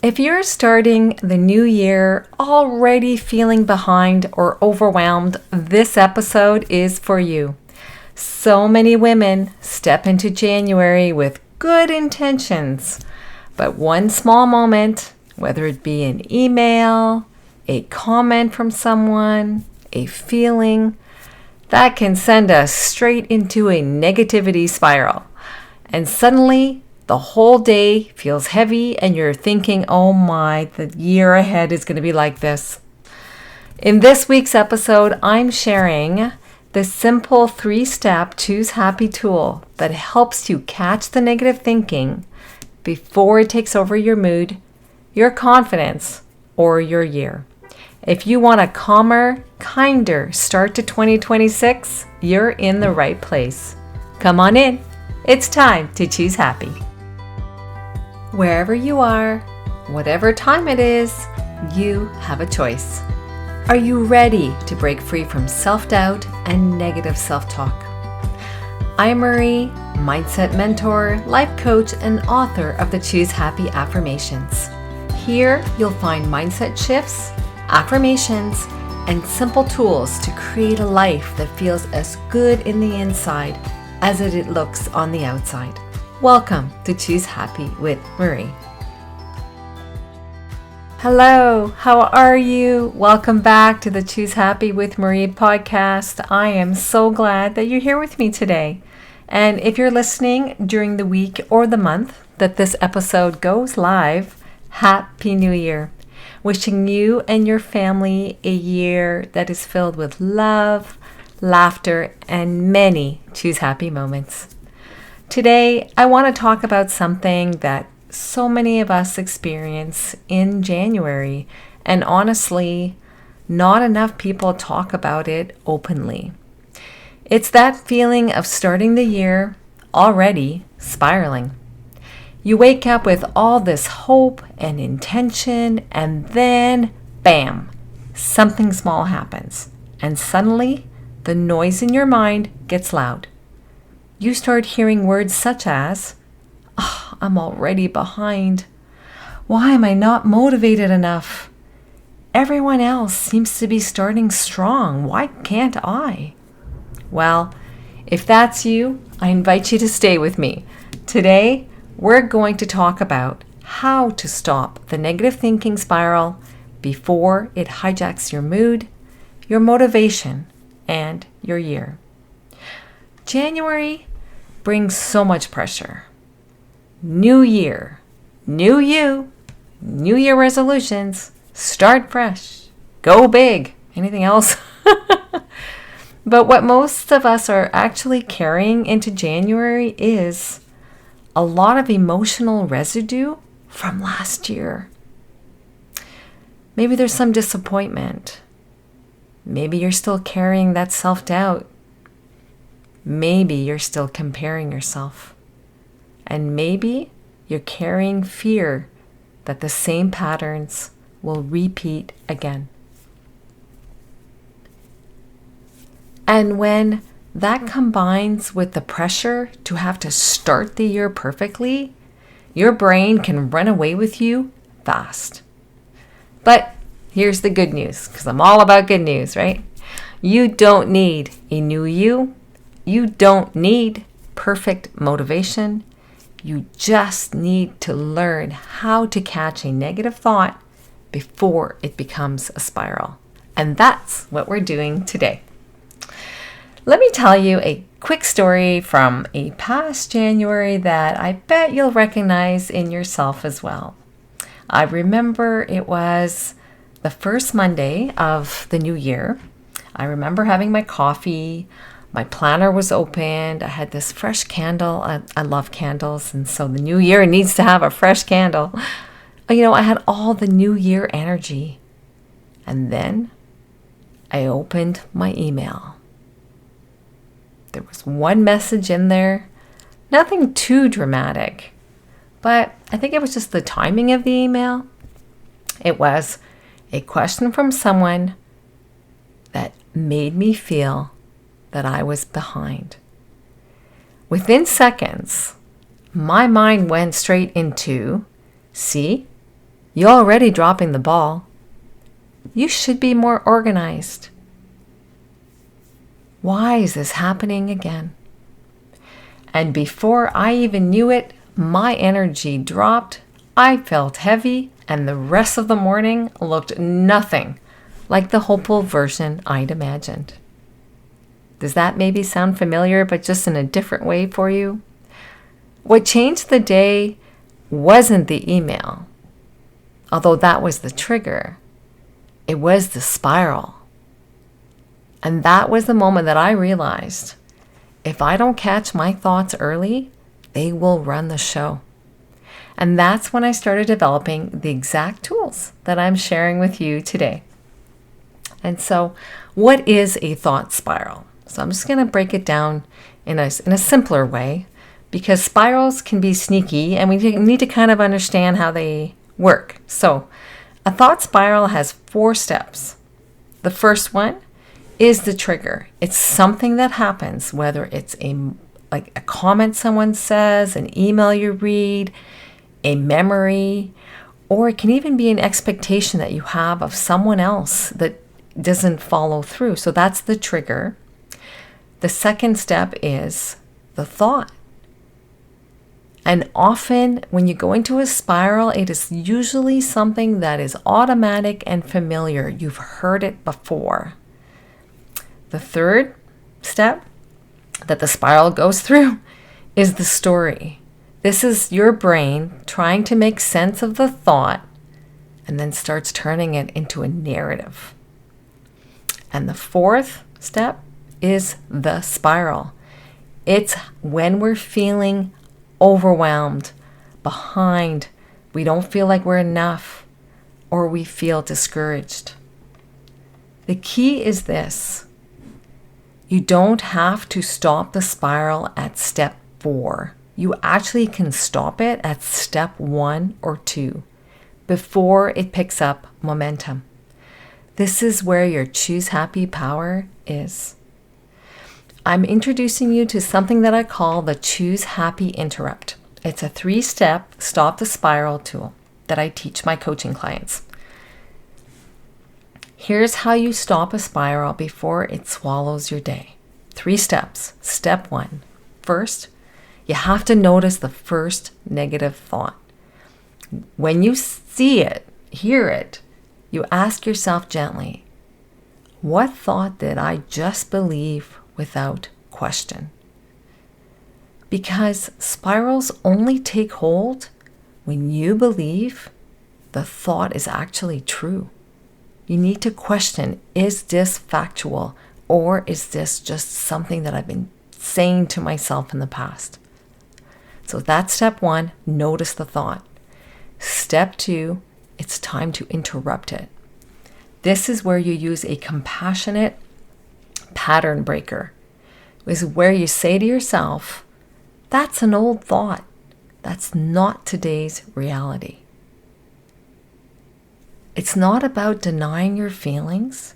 If you're starting the new year already feeling behind or overwhelmed, this episode is for you. So many women step into January with good intentions, but one small moment, whether it be an email, a comment from someone, a feeling, that can send us straight into a negativity spiral. And suddenly, the whole day feels heavy and you're thinking, oh my, the year ahead is going to be like this. In this week's episode, I'm sharing the simple 3-step Choose Happy tool that helps you catch the negative thinking before it takes over your mood, your confidence, or your year. If you want a calmer, kinder start to 2026, you're in the right place. Come on in. It's time to choose happy. Wherever you are, whatever time it is, you have a choice. Are you ready to break free from self-doubt and negative self-talk? I'm Marie, mindset mentor, life coach, and author of the Choose Happy affirmations. Here, you'll find mindset shifts, affirmations, and simple tools to create a life that feels as good in the inside as it looks on the outside. Welcome to Choose Happy with Marie. Hello, how are you? Welcome back to the Choose Happy with Marie podcast. I am so glad that you're here with me today. And if you're listening during the week or the month that this episode goes live, Happy New Year. Wishing you and your family a year that is filled with love, laughter, and many Choose Happy moments. Today, I want to talk about something that so many of us experience in January, and honestly, not enough people talk about it openly. It's that feeling of starting the year already spiraling. You wake up with all this hope and intention, and then, bam, something small happens, and suddenly the noise in your mind gets loud. You start hearing words such as, "Oh, I'm already behind. Why am I not motivated enough? Everyone else seems to be starting strong. Why can't I?" Well, if that's you, I invite you to stay with me. Today, we're going to talk about how to stop the negative thinking spiral before it hijacks your mood, your motivation, and your year. January brings so much pressure. New year, new you, new year resolutions, start fresh, go big, anything else? But what most of us are actually carrying into January is a lot of emotional residue from last year. Maybe there's some disappointment. Maybe you're still carrying that self-doubt. Maybe you're still comparing yourself. And maybe you're carrying fear that the same patterns will repeat again. And when that combines with the pressure to have to start the year perfectly, your brain can run away with you fast. But here's the good news, because I'm all about good news, right? You don't need a new you. You don't need perfect motivation. You just need to learn how to catch a negative thought before it becomes a spiral. And that's what we're doing today. Let me tell you a quick story from a past January that I bet you'll recognize in yourself as well. I remember it was the first Monday of the new year. I remember having my coffee. My planner was opened. I had this fresh candle. I love candles, and so the new year needs to have a fresh candle. I had all the new year energy. And then I opened my email. There was one message in there, nothing too dramatic, but I think it was just the timing of the email. It was a question from someone that made me feel that I was behind. Within seconds, my mind went straight into, see, You're already dropping the ball. You should be more organized. Why is this happening again? And before I even knew it, my energy dropped. I felt heavy, and the rest of the morning looked nothing like the hopeful version I'd imagined. Does that maybe sound familiar, but just in a different way for you? What changed the day wasn't the email, although that was the trigger. It was the spiral. And that was the moment that I realized, if I don't catch my thoughts early, they will run the show. And that's when I started developing the exact tools that I'm sharing with you today. And so, what is a thought spiral? So I'm just going to break it down in a simpler way, because spirals can be sneaky and we need to kind of understand how they work. So a thought spiral has 4 steps. The first one is the trigger. It's something that happens, whether it's a comment someone says, an email you read, a memory, or it can even be an expectation that you have of someone else that doesn't follow through. So that's the trigger. The second step is the thought. And often when you go into a spiral, it is usually something that is automatic and familiar. You've heard it before. The third step that the spiral goes through is the story. This is your brain trying to make sense of the thought and then starts turning it into a narrative. And the fourth step is the spiral. It's when we're feeling overwhelmed, behind, we don't feel like we're enough, or we feel discouraged. The key is this. You don't have to stop the spiral at step 4. You actually can stop it at step 1 or 2 before it picks up momentum. This is where your Choose Happy power is. I'm introducing you to something that I call the Choose Happy Interrupt. It's a 3-step stop the spiral tool that I teach my coaching clients. Here's how you stop a spiral before it swallows your day. 3 steps. Step 1. First, you have to notice the first negative thought. When you see it, hear it, you ask yourself gently, what thought did I just believe without question? Because spirals only take hold when you believe the thought is actually true. You need to question, is this factual, or is this just something that I've been saying to myself in the past? So that's step 1, notice the thought. Step 2, it's time to interrupt it. This is where you use a compassionate pattern breaker. This is where you say to yourself, that's an old thought. That's not today's reality. It's not about denying your feelings.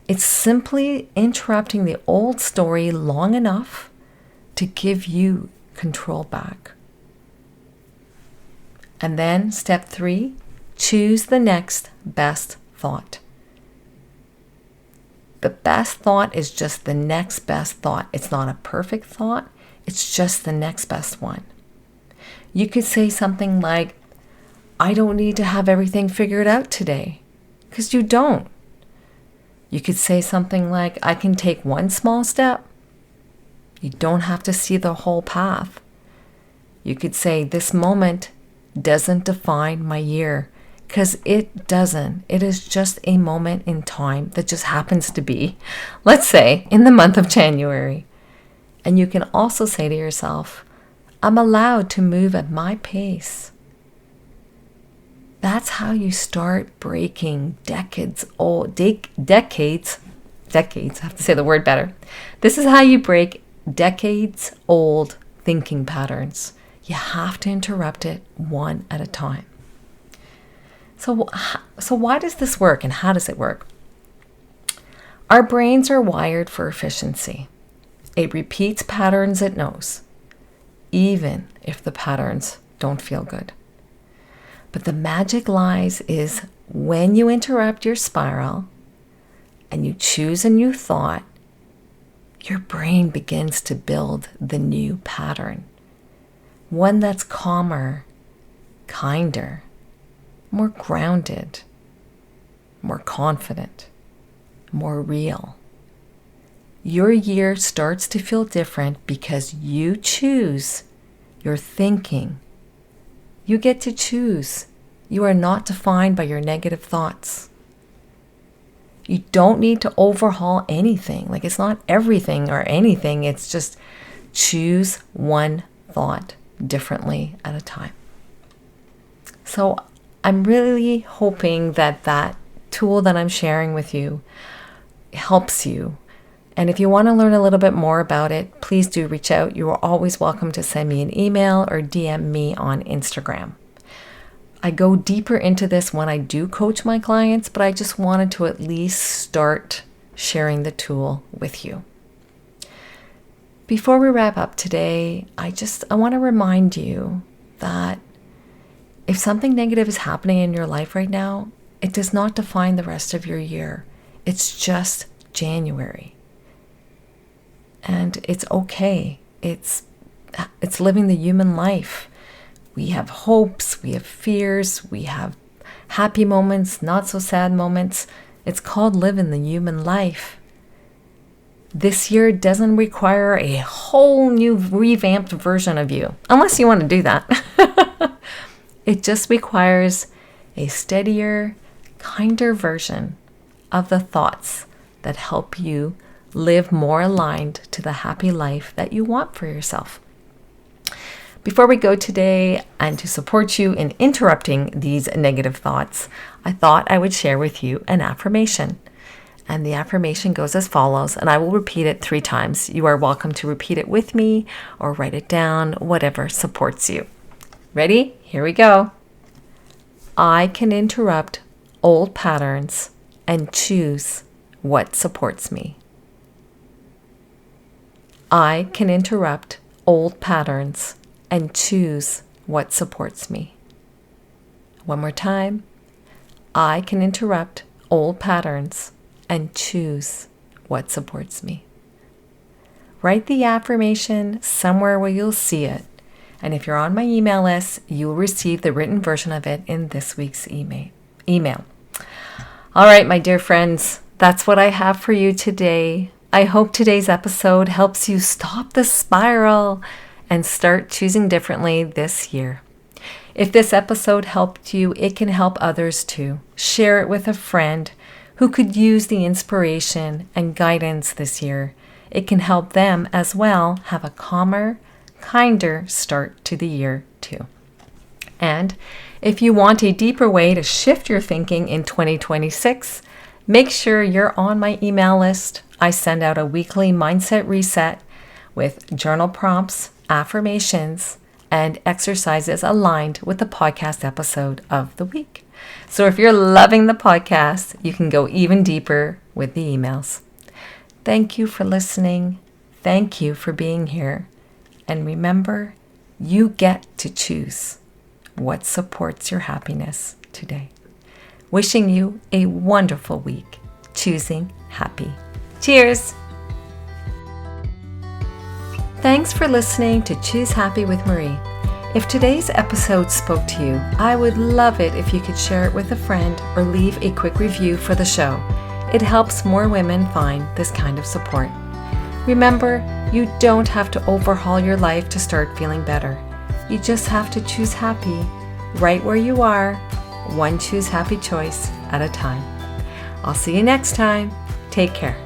It's simply interrupting the old story long enough to give you control back. And then step 3, choose the next best thought. The best thought is just the next best thought. It's not a perfect thought. It's just the next best one. You could say something like, I don't need to have everything figured out today, because you don't. You could say something like, I can take one small step. You don't have to see the whole path. You could say, this moment doesn't define my year, because it doesn't. It is just a moment in time that just happens to be, let's say, in the month of January. And you can also say to yourself, I'm allowed to move at my pace. That's how you start breaking decades, I have to say the word better. This is how you break decades old thinking patterns. You have to interrupt it one at a time. So why does this work, and how does it work? Our brains are wired for efficiency. It repeats patterns it knows, even if the patterns don't feel good. But the magic lies is when you interrupt your spiral and you choose a new thought, your brain begins to build the new pattern. One that's calmer, kinder, more grounded, more confident, more real. Your year starts to feel different because you choose your thinking. You get to choose. You are not defined by your negative thoughts. You don't need to overhaul anything. Like, it's not everything or anything. It's just choose one thought differently at a time. So I'm really hoping that that tool that I'm sharing with you helps you. And if you want to learn a little bit more about it, please do reach out. You are always welcome to send me an email or DM me on Instagram. I go deeper into this when I do coach my clients, but I just wanted to at least start sharing the tool with you. Before we wrap up today, I want to remind you that if something negative is happening in your life right now, it does not define the rest of your year. It's just January. And it's okay. It's living the human life. We have hopes, we have fears, we have happy moments, not so sad moments. It's called living the human life. This year doesn't require a whole new revamped version of you, unless you want to do that. It just requires a steadier, kinder version of the thoughts that help you live more aligned to the happy life that you want for yourself. Before we go today, and to support you in interrupting these negative thoughts, I thought I would share with you an affirmation. And the affirmation goes as follows, and I will repeat it 3 times. You are welcome to repeat it with me or write it down, whatever supports you. Ready? Here we go. I can interrupt old patterns and choose what supports me. I can interrupt old patterns and choose what supports me. One more time. I can interrupt old patterns and choose what supports me. Write the affirmation somewhere where you'll see it. And if you're on my email list, you'll receive the written version of it in this week's email. All right, my dear friends, that's what I have for you today. I hope today's episode helps you stop the spiral and start choosing differently this year. If this episode helped you, it can help others too. Share it with a friend who could use the inspiration and guidance this year. It can help them as well have a calmer, kinder start to the year too. And if you want a deeper way to shift your thinking in 2026, make sure you're on my email list. I send out a weekly mindset reset with journal prompts, affirmations, and exercises aligned with the podcast episode of the week. So if you're loving the podcast, you can go even deeper with the emails. Thank you for listening. Thank you for being here. And remember, you get to choose what supports your happiness today. Wishing you a wonderful week. Choosing happy. Cheers! Thanks for listening to Choose Happy with Marie. If today's episode spoke to you, I would love it if you could share it with a friend or leave a quick review for the show. It helps more women find this kind of support. Remember, you don't have to overhaul your life to start feeling better. You just have to choose happy right where you are, one choose happy choice at a time. I'll see you next time. Take care.